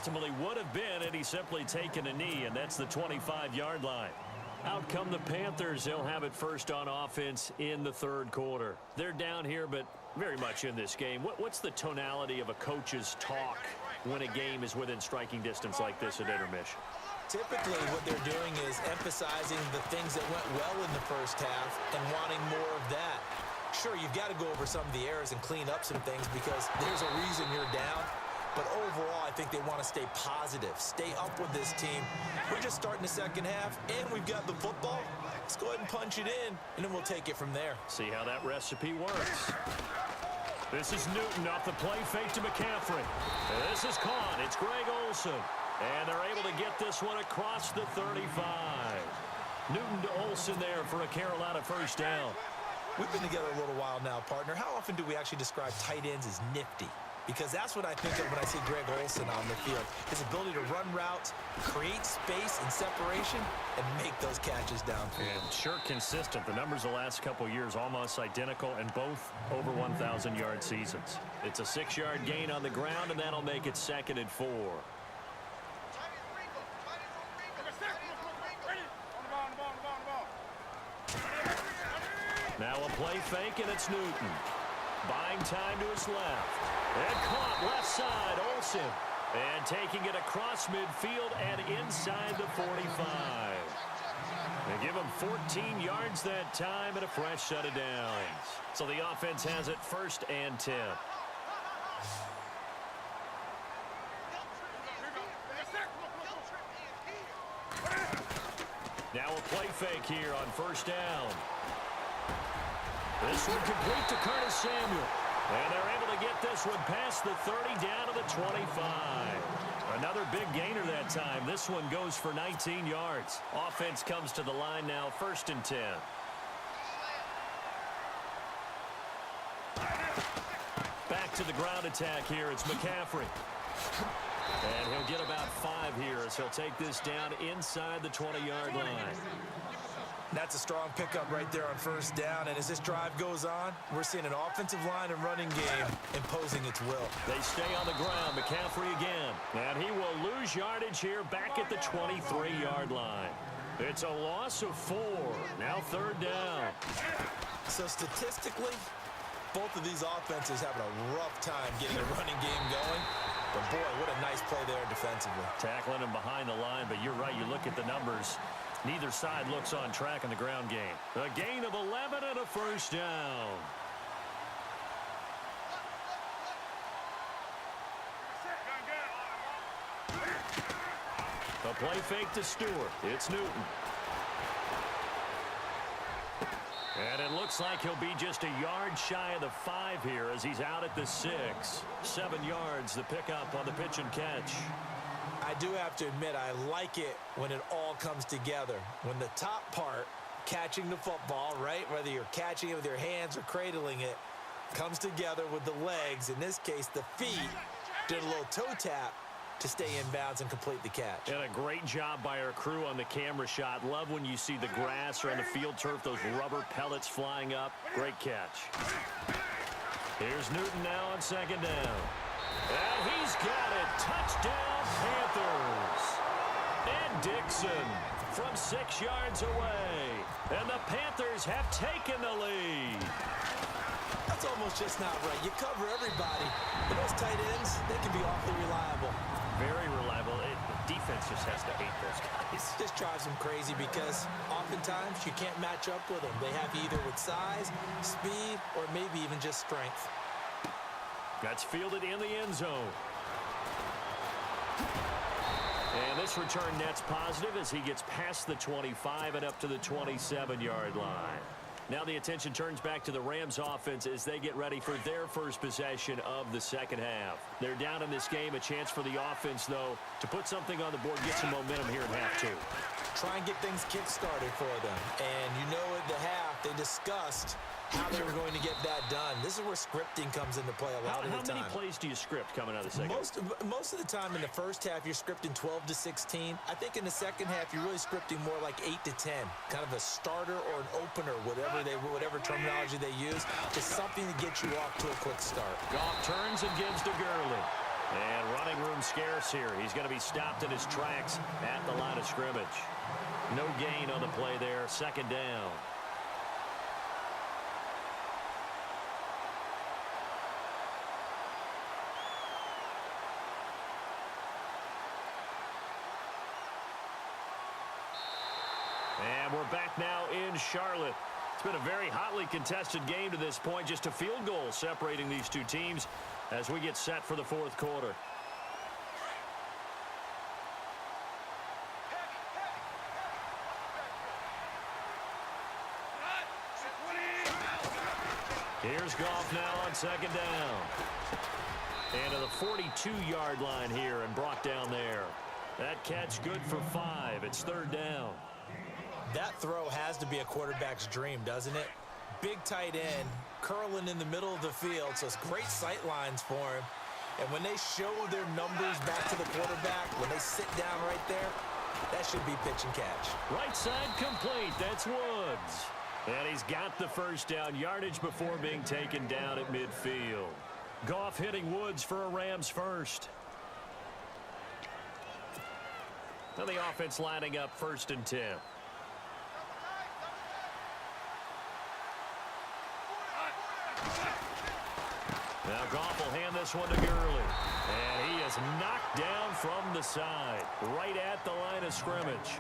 ultimately would have been had he simply taken a knee, and that's the 25-yard line. Out come the Panthers. They'll have it first on offense in the third quarter. They're down here, but very much in this game. What's the tonality of a coach's talk when a game is within striking distance like this at intermission? Typically, what they're doing is emphasizing the things that went well in the first half and wanting more of that. Sure, you've got to go over some of the errors and clean up some things because there's a reason you're down. But overall, I think they want to stay positive, stay up with this team. We're just starting the second half, and we've got the football. Let's go ahead and punch it in, and then we'll take it from there. See how that recipe works. This is Newton off the play fake to McCaffrey. This is caught. It's Greg Olsen. And they're able to get this one across the 35. Newton to Olsen there for a Carolina first down. We've been together a little while now, partner. How often do we actually describe tight ends as nifty? Because that's what I think of when I see Greg Olsen on the field. His ability to run routes, create space and separation, and make those catches downfield. And sure consistent. The numbers the last couple years almost identical, and both over 1,000-yard seasons. It's a 6-yard gain on the ground, and that'll make it 2nd and 4. Now a play fake, and it's Newton. Buying time to his left. And caught left side, Olsen. And taking it across midfield and inside the 45. They give him 14 yards that time and a fresh set of downs. So the offense has it 1st and 10. Now a play fake here on 1st down. This one complete to Curtis Samuel. And they're able to get this one past the 30 down to the 25. Another big gainer that time. This one goes for 19 yards. Offense comes to the line now, 1st and 10. Back to the ground attack here. It's McCaffrey. And he'll get about 5 here as he'll take this down inside the 20-yard line. That's a strong pickup right there on 1st down. And as this drive goes on, we're seeing an offensive line and running game imposing its will. They stay on the ground. McCaffrey again. And he will lose yardage here back at the 23-yard line. It's a loss of 4. Now 3rd down. So statistically, both of these offenses having a rough time getting a running game going. But boy, what a nice play there defensively. Tackling him behind the line, but you're right. You look at the numbers. Neither side looks on track in the ground game. A gain of 11 and a 1st down. A play fake to Stewart. It's Newton. And it looks like he'll be just a yard shy of the 5 here as he's out at the 6. 7 yards, the pickup on the pitch and catch. I do have to admit, I like it when it all comes together. When the top part, catching the football, right, whether you're catching it with your hands or cradling it, comes together with the legs, in this case the feet, did a little toe tap to stay in bounds and complete the catch. And a great job by our crew on the camera shot. Love when you see the grass or on the field turf, those rubber pellets flying up. Great catch. Here's Newton now on 2nd down. And he's got it. Touchdown, Panthers. And Dixon from 6 yards away. And the Panthers have taken the lead. That's almost just not right. You cover everybody. But those tight ends, they can be awfully reliable. Very reliable. The defense just has to hate those guys. This drives them crazy because oftentimes you can't match up with them. They have you either with size, speed, or maybe even just strength. That's fielded in the end zone. And this return net's positive as he gets past the 25 and up to the 27-yard line. Now the attention turns back to the Rams offense as they get ready for their first possession of the second half. They're down in this game. A chance for the offense, though, to put something on the board, get some momentum here in half 2. Try and get things kick-started for them. And you know at the half, they discussed how they were going to get that done. This is where scripting comes into play a lot of the time. How many plays do you script coming out of the second? Most of the time in the first half, you're scripting 12 to 16. I think in the second half, you're really scripting more like 8 to 10. Kind of a starter or an opener, whatever terminology they use. Just something to get you off to a quick start. Goff turns and gives to Gurley. And running room scarce here. He's going to be stopped in his tracks at the line of scrimmage. No gain on the play there. Second down. And we're back now in Charlotte. It's been a very hotly contested game to this point. Just a field goal separating these two teams as we get set for the fourth quarter. Here's Goff now on second down. And to the 42-yard line here and brought down there. That catch good for 5. It's third down. That throw has to be a quarterback's dream, doesn't it? Big tight end, curling in the middle of the field, so it's great sight lines for him. And when they show their numbers back to the quarterback, when they sit down right there, that should be pitch and catch. Right side complete. That's Woods. And he's got the first down yardage before being taken down at midfield. Goff hitting Woods for a Rams first. Now the offense lining up 1st and 10. Now Goff will hand this one to Gurley. And he is knocked down from the side, right at the line of scrimmage.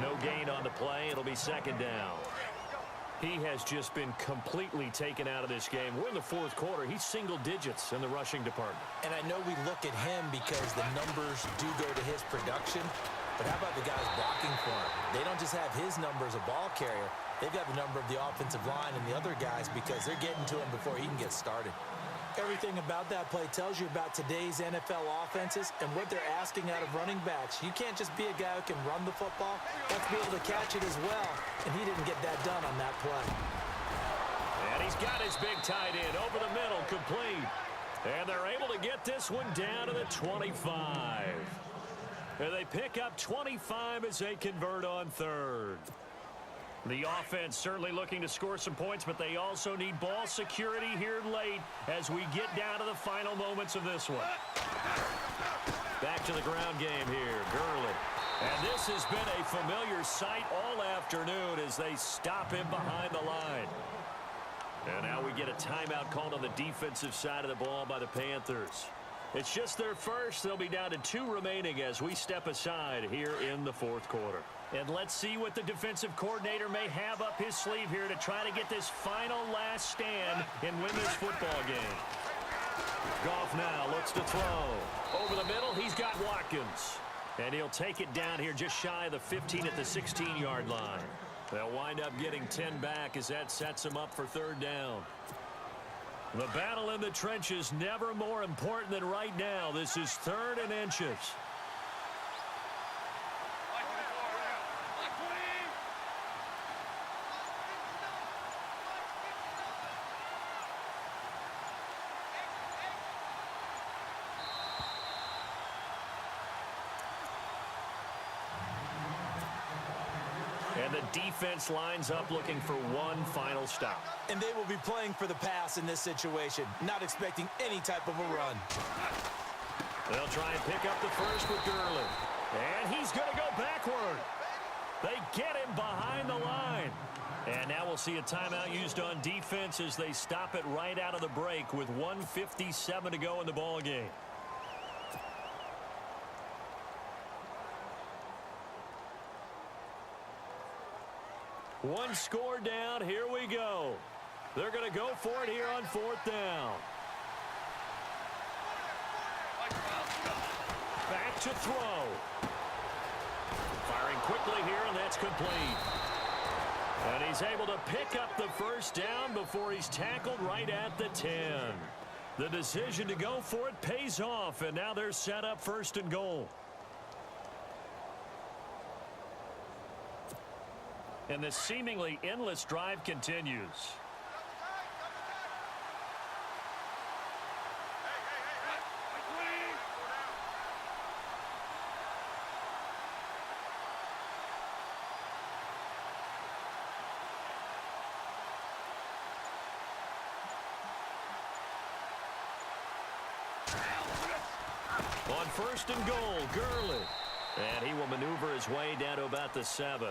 No gain on the play. It'll be second down. He has just been completely taken out of this game. We're in the fourth quarter. He's single digits in the rushing department. And I know we look at him because the numbers do go to his production. But how about the guys blocking for him? They don't just have his number as a ball carrier. They've got the number of the offensive line and the other guys because they're getting to him before he can get started. Everything about that play tells you about today's NFL offenses and what they're asking out of running backs. You can't just be a guy who can run the football. You have to be able to catch it as well, and he didn't get that done on that play. And he's got his big tight end over the middle, complete. And they're able to get this one down to the 25. And they pick up 25 as they convert on third. The offense certainly looking to score some points, but they also need ball security here late as we get down to the final moments of this one. Back to the ground game here, Gurley. And this has been a familiar sight all afternoon as they stop him behind the line. And now we get a timeout called on the defensive side of the ball by the Panthers. It's just their first. They'll be down to 2 remaining as we step aside here in the fourth quarter. And let's see what the defensive coordinator may have up his sleeve here to try to get this final last stand and win this football game. Goff now looks to throw. Over the middle, he's got Watkins. And he'll take it down here just shy of the 15 at the 16-yard line. They'll wind up getting 10 back as that sets them up for third down. The battle in the trenches never more important than right now. This is 3rd and inches. And the defense lines up looking for one final stop. And they will be playing for the pass in this situation, not expecting any type of a run. They'll try and pick up the first with Gurley. And he's going to go backward. They get him behind the line. And now we'll see a timeout used on defense as they stop it right out of the break with 1:57 to go in the ball game. One score down. Here we go. They're going to go for it here on 4th down. Back to throw. Firing quickly here, and that's complete. And he's able to pick up the first down before he's tackled right at the 10. The decision to go for it pays off, and now they're set up 1st and goal. And this seemingly endless drive continues. On first and goal, Gurley. And he will maneuver his way down to about the 7.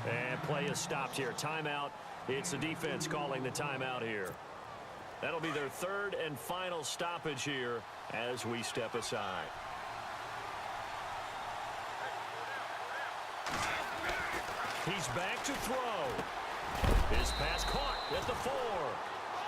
And play is stopped here. Timeout. It's the defense calling the timeout here. That'll be their third and final stoppage here as we step aside. He's back to throw. His pass caught at the 4.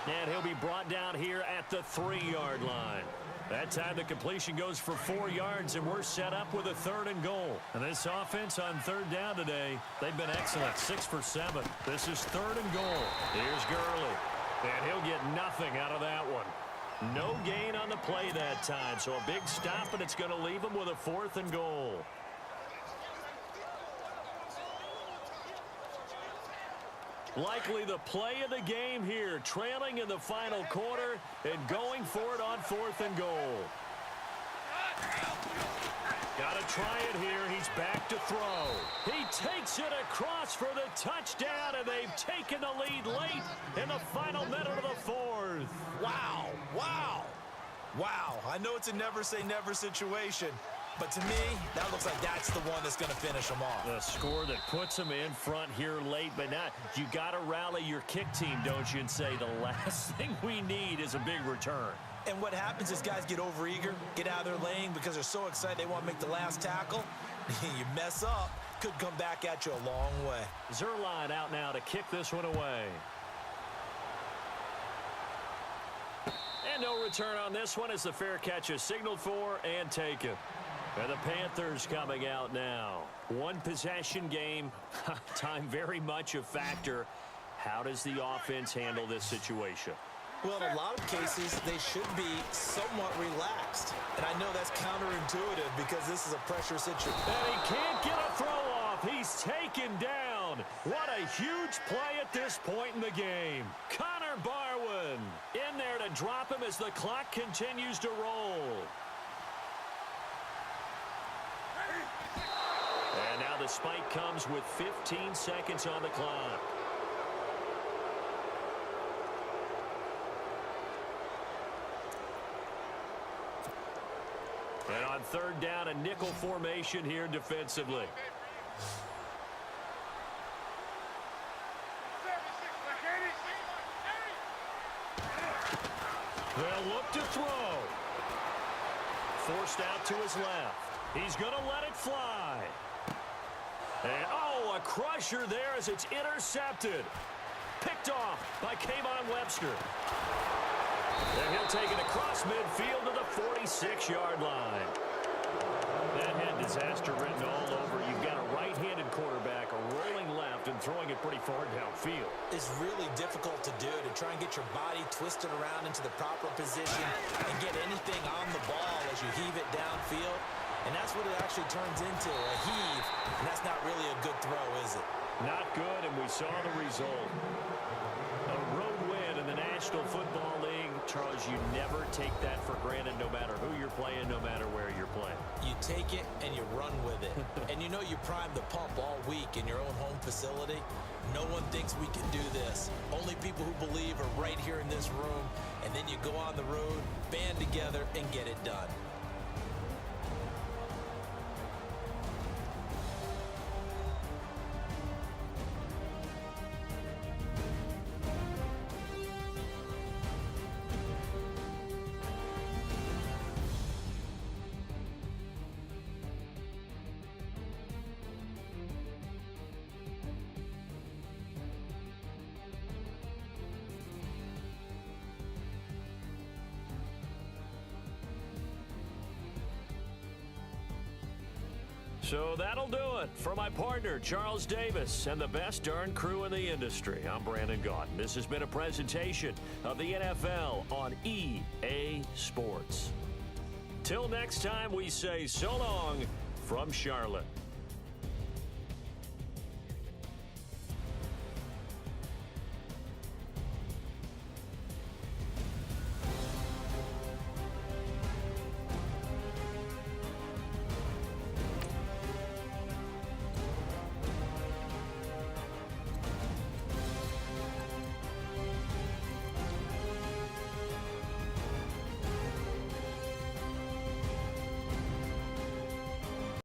And he'll be brought down here at the 3-yard line. That time the completion goes for 4 yards, and we're set up with a third and goal. And this offense on third down today, they've been excellent, 6 for 7. This is third and goal. Here's Gurley. And he'll get nothing out of that one. No gain on the play that time, so a big stop, and it's going to leave him with a 4th and goal. Likely the play of the game here, trailing in the final quarter and going for it on 4th and goal. Got to try it here. He's back to throw. He takes it across for the touchdown, and they've taken the lead late in the final minute of the 4th. Wow, wow, wow. I know it's a never-say-never situation, but to me, that looks like that's the one that's going to finish them off. The score that puts them in front here late, but not. You got to rally your kick team, don't you, and say the last thing we need is a big return. And what happens is guys get overeager, get out of their lane because they're so excited they want to make the last tackle. You mess up, could come back at you a long way. Zerline out now to kick this one away. And no return on this one as the fair catch is signaled for and taken. And the Panthers coming out now. One possession game. Time very much a factor. How does the offense handle this situation? Well, in a lot of cases, they should be somewhat relaxed. And I know that's counterintuitive because this is a pressure situation. And he can't get a throw off. He's taken down. What a huge play at this point in the game. Connor Barwin in there to drop him as the clock continues to roll. And now the spike comes with 15 seconds on the clock. And on third down, a nickel formation here defensively. They'll look to throw. Forced out to his left. He's going to let it fly. And, oh, a crusher there as it's intercepted. Picked off by Kayvon Webster. And he'll take it across midfield to the 46-yard line. That had disaster written all over. You've got a right-handed quarterback, a rolling left, and throwing it pretty far downfield. It's really difficult to do, to try and get your body twisted around into the proper position and get anything on the ball as you heave it downfield. And that's what it actually turns into, a heave. And that's not really a good throw, is it? Not good, and we saw the result. A road win in the National Football League. Charles, you never take that for granted no matter who you're playing, no matter where you're playing. You take it and you run with it. And you know you primed the pump all week in your own home facility. No one thinks we can do this. Only people who believe are right here in this room. And then you go on the road, band together, and get it done. So that'll do it for my partner, Charles Davis, and the best darn crew in the industry. I'm Brandon Gaudin. This has been a presentation of the NFL on EA Sports. Till next time, we say so long from Charlotte.